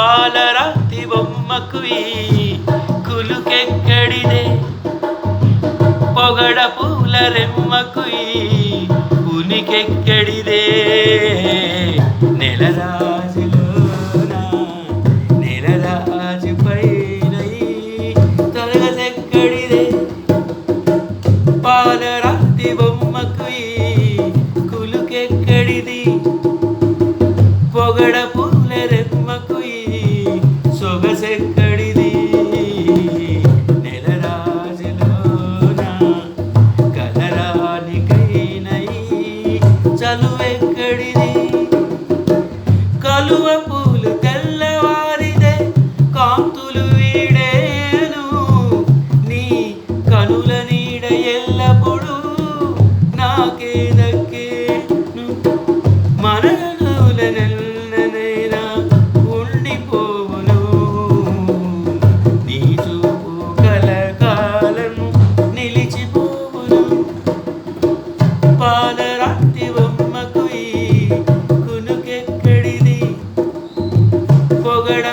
పాలరాతి బొమ్మకు ఈ కులుకెక్కడిదే, పొగడ పూల రెమ్మకు ఈ ఉనికెక్కడిదే. నెలరాజులోన నెలరాజు పైన తరగతెక్కడిదే, పాలరాతి బొమ్మకు ఈ కులుకెక్కడిది, పొగడ పూల రెమ్మకు ఈ సొగసెక్కడిది. నెలరాజులోన కలరానికైనై చలువెక్కడిది, కలువ పూలు తెల్లవారిదే కాంతులు వీడేను, నీ కనుల నీడ ఎల్లప్పుడు నాకే దక్కేను. మనగనుల నెల్లనైనా ఉండిపోవును, నీ చూపు కలకాలం నిలిచిపోవును. పాలరాతి బొమ్మకు ఈ కునుకెక్కడిది, పొగడ